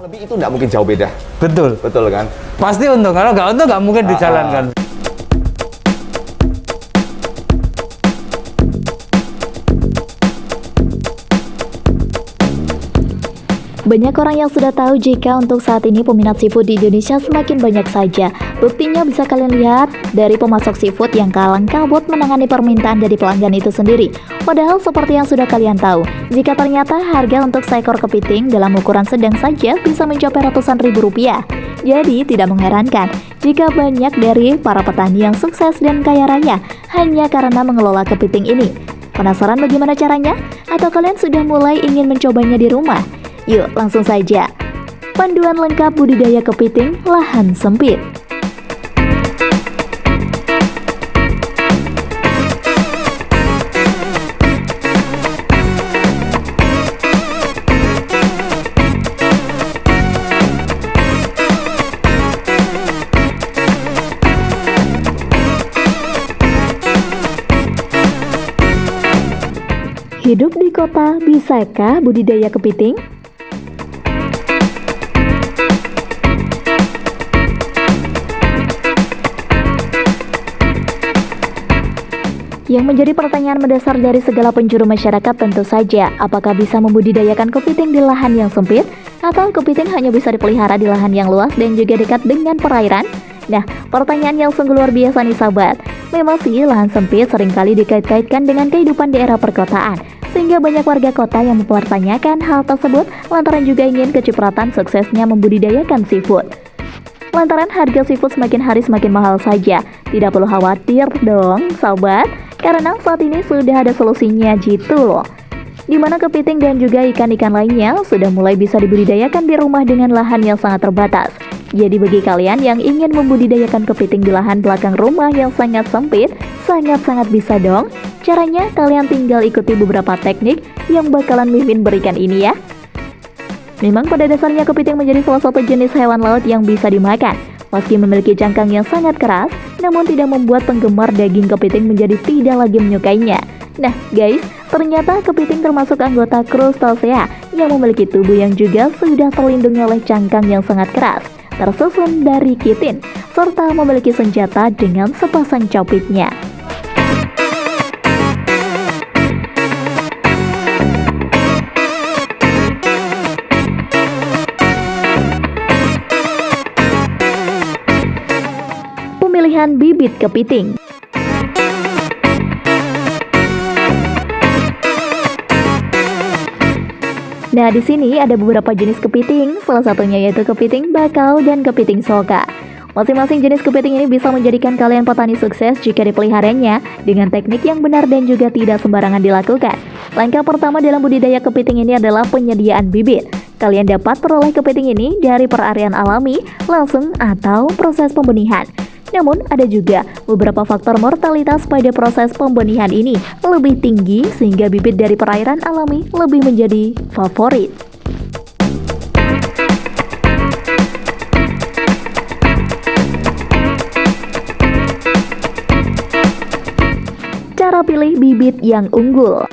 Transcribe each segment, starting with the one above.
Lebih itu nggak mungkin jauh beda. Betul. Betul kan? Pasti untung. Kalau nggak untung nggak mungkin dijalankan. Banyak orang yang sudah tahu jika untuk saat ini peminat seafood di Indonesia semakin banyak saja. Buktinya bisa kalian lihat dari pemasok seafood yang kalang kabut menangani permintaan dari pelanggan itu sendiri. Padahal seperti yang sudah kalian tahu, jika ternyata harga untuk seekor kepiting dalam ukuran sedang saja bisa mencapai ratusan ribu rupiah. Jadi tidak mengherankan jika banyak dari para petani yang sukses dan kaya raya hanya karena mengelola kepiting ini. Penasaran bagaimana caranya? Atau kalian sudah mulai ingin mencobanya di rumah? Yuk langsung saja. Panduan lengkap budidaya kepiting lahan sempit. Hidup di kota, bisakah budidaya kepiting? Yang menjadi pertanyaan mendasar dari segala penjuru masyarakat tentu saja, apakah bisa membudidayakan kepiting di lahan yang sempit? Atau kepiting hanya bisa dipelihara di lahan yang luas dan juga dekat dengan perairan? Nah, pertanyaan yang sungguh luar biasa nih sahabat. Memang sih lahan sempit seringkali dikait-kaitkan dengan kehidupan di era perkotaan, sehingga banyak warga kota yang mempertanyakan hal tersebut lantaran juga ingin kecipratan suksesnya membudidayakan seafood. Lantaran harga seafood semakin hari semakin mahal saja, tidak perlu khawatir dong sahabat, karena saat ini sudah ada solusinya gitu loh. Dimana kepiting dan juga ikan-ikan lainnya sudah mulai bisa dibudidayakan di rumah dengan lahan yang sangat terbatas. Jadi bagi kalian yang ingin membudidayakan kepiting di lahan belakang rumah yang sangat sempit, sangat-sangat bisa dong. Caranya kalian tinggal ikuti beberapa teknik yang bakalan Mimin berikan ini ya. Memang pada dasarnya kepiting menjadi salah satu jenis hewan laut yang bisa dimakan. Meski memiliki cangkang yang sangat keras, namun tidak membuat penggemar daging kepiting menjadi tidak lagi menyukainya. Nah guys, ternyata kepiting termasuk anggota Crustacea yang memiliki tubuh yang juga sudah terlindungi oleh cangkang yang sangat keras, tersusun dari kitin, serta memiliki senjata dengan sepasang copitnya. Pemilihan bibit kepiting. Nah, di sini ada beberapa jenis kepiting, salah satunya yaitu kepiting bakau dan kepiting soka. Masing-masing jenis kepiting ini bisa menjadikan kalian petani sukses jika dipeliharanya dengan teknik yang benar dan juga tidak sembarangan dilakukan. Langkah pertama dalam budidaya kepiting ini adalah penyediaan bibit. Kalian dapat peroleh kepiting ini dari perarian alami, langsung atau proses pembenihan. Namun ada juga beberapa faktor mortalitas pada proses pembenihan ini lebih tinggi sehingga bibit dari perairan alami lebih menjadi favorit. Cara pilih bibit yang unggul.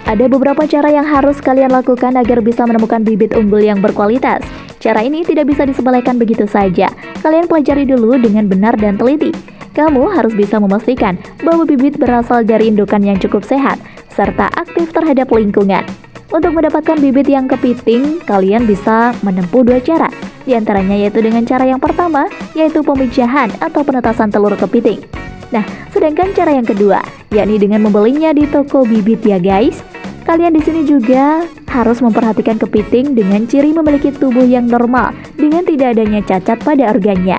Ada beberapa cara yang harus kalian lakukan agar bisa menemukan bibit unggul yang berkualitas. Cara ini tidak bisa disepelekan begitu saja. Kalian pelajari dulu dengan benar dan teliti. Kamu harus bisa memastikan bahwa bibit berasal dari indukan yang cukup sehat, serta aktif terhadap lingkungan. Untuk mendapatkan bibit yang kepiting, kalian bisa menempuh dua cara. Di antaranya yaitu dengan cara yang pertama, yaitu pemijahan atau penetasan telur kepiting. Nah, sedangkan cara yang kedua, yakni dengan membelinya di toko bibit ya guys. Kalian di sini juga harus memperhatikan kepiting dengan ciri memiliki tubuh yang normal dengan tidak adanya cacat pada organnya.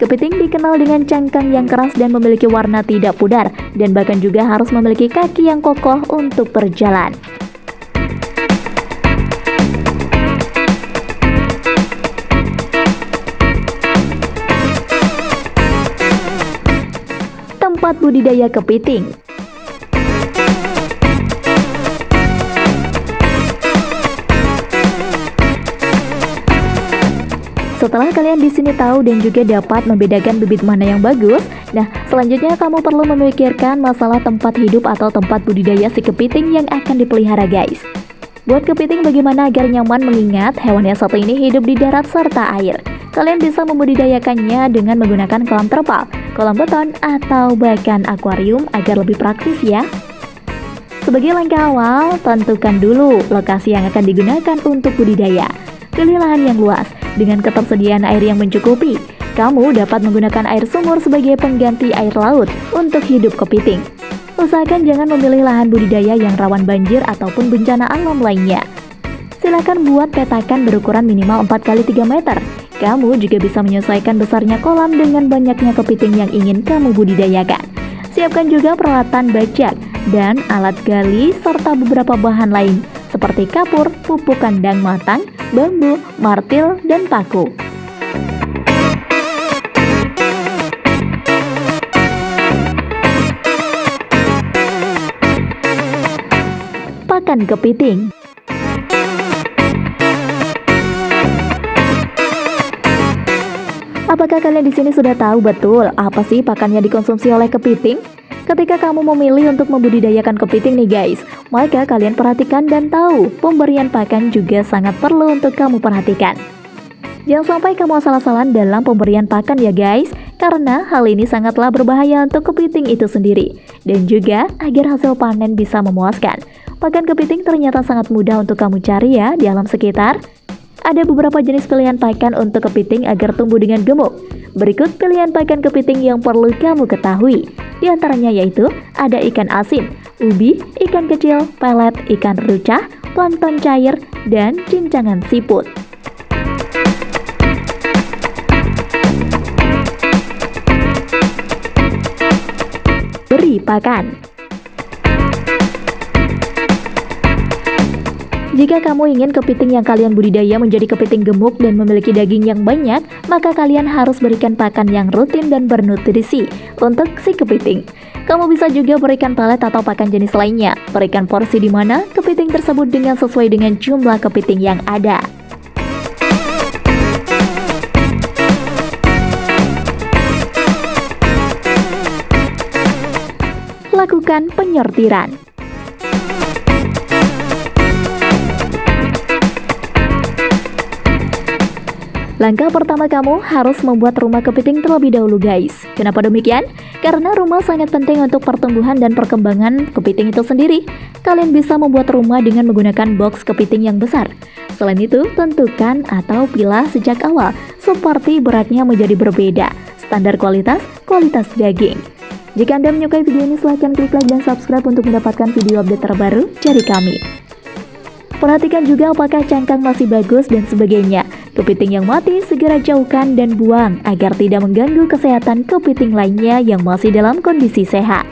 Kepiting dikenal dengan cangkang yang keras dan memiliki warna tidak pudar, dan bahkan juga harus memiliki kaki yang kokoh untuk berjalan. Tempat budidaya kepiting. Setelah kalian di sini tahu dan juga dapat membedakan bibit mana yang bagus, nah selanjutnya kamu perlu memikirkan masalah tempat hidup atau tempat budidaya si kepiting yang akan dipelihara guys. Buat kepiting bagaimana agar nyaman mengingat hewan yang satu ini hidup di darat serta air. Kalian bisa membudidayakannya dengan menggunakan kolam terpal, kolam beton, atau bahkan akuarium agar lebih praktis ya. Sebagai langkah awal, tentukan dulu lokasi yang akan digunakan untuk budidaya. Pilih lahan yang luas, dengan ketersediaan air yang mencukupi. Kamu dapat menggunakan air sumur sebagai pengganti air laut untuk hidup kepiting. Usahakan jangan memilih lahan budidaya yang rawan banjir ataupun bencana alam lainnya. Silakan buat petakan berukuran minimal 4x3 meter. Kamu juga bisa menyesuaikan besarnya kolam dengan banyaknya kepiting yang ingin kamu budidayakan. Siapkan juga peralatan bajak dan alat gali serta beberapa bahan lain seperti kapur, pupuk kandang matang, bambu, martil, dan paku. Pakan kepiting. Apakah kalian di sini sudah tahu betul apa sih pakan yang dikonsumsi oleh kepiting? Ketika kamu memilih untuk membudidayakan kepiting nih guys, maka kalian perhatikan dan tahu pemberian pakan juga sangat perlu untuk kamu perhatikan. Jangan sampai kamu asal-asalan dalam pemberian pakan ya guys, karena hal ini sangatlah berbahaya untuk kepiting itu sendiri. Dan juga agar hasil panen bisa memuaskan. Pakan kepiting ternyata sangat mudah untuk kamu cari ya di alam sekitar. Ada beberapa jenis pilihan pakan untuk kepiting agar tumbuh dengan gemuk. Berikut pilihan pakan kepiting yang perlu kamu ketahui. Di antaranya yaitu ada ikan asin, ubi, ikan kecil, pelet, ikan rucah, plankton cair, dan cincangan siput. Beri pakan. Jika kamu ingin kepiting yang kalian budidaya menjadi kepiting gemuk dan memiliki daging yang banyak, maka kalian harus berikan pakan yang rutin dan bernutrisi untuk si kepiting. Kamu bisa juga berikan pelet atau pakan jenis lainnya. Berikan porsi di mana kepiting tersebut dengan sesuai dengan jumlah kepiting yang ada. Lakukan penyortiran. Langkah pertama kamu harus membuat rumah kepiting terlebih dahulu guys. Kenapa demikian? Karena rumah sangat penting untuk pertumbuhan dan perkembangan kepiting itu sendiri. Kalian bisa membuat rumah dengan menggunakan box kepiting yang besar. Selain itu, tentukan atau pilah sejak awal seperti beratnya menjadi berbeda. Standar kualitas daging. Jika Anda menyukai video ini, silahkan klik like dan subscribe untuk mendapatkan video update terbaru dari kami. Perhatikan juga apakah cangkang masih bagus dan sebagainya. Kepiting yang mati segera jauhkan dan buang agar tidak mengganggu kesehatan kepiting lainnya yang masih dalam kondisi sehat.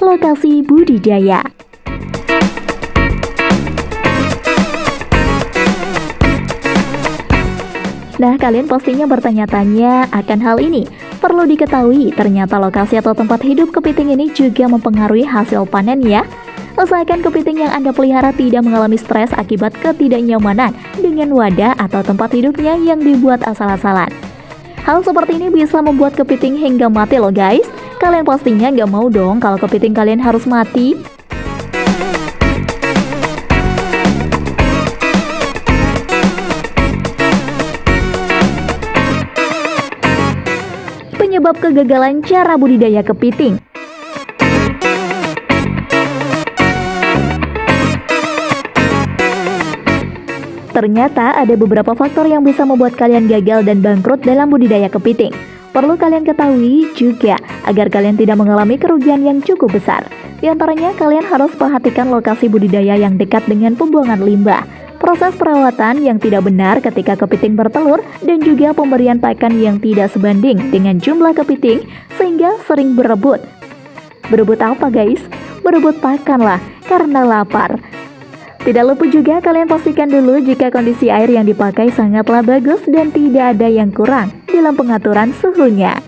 Lokasi budidaya. Nah, kalian pastinya bertanya-tanya akan hal ini. Perlu diketahui, ternyata lokasi atau tempat hidup kepiting ini juga mempengaruhi hasil panen ya. Usahakan kepiting yang Anda pelihara tidak mengalami stres akibat ketidaknyamanan dengan wadah atau tempat hidupnya yang dibuat asal-asalan. Hal seperti ini bisa membuat kepiting hingga mati loh guys. Kalian pastinya nggak mau dong kalau kepiting kalian harus mati. Penyebab kegagalan cara budidaya kepiting. Ternyata ada beberapa faktor yang bisa membuat kalian gagal dan bangkrut dalam budidaya kepiting. Perlu kalian ketahui juga agar kalian tidak mengalami kerugian yang cukup besar. Di antaranya, kalian harus perhatikan lokasi budidaya yang dekat dengan pembuangan limbah, proses perawatan yang tidak benar ketika kepiting bertelur, dan juga pemberian pakan yang tidak sebanding dengan jumlah kepiting sehingga sering berebut. Berebut apa guys? Berebut pakan lah, karena lapar. Tidak lupa juga kalian pastikan dulu jika kondisi air yang dipakai sangatlah bagus dan tidak ada yang kurang dalam pengaturan suhunya.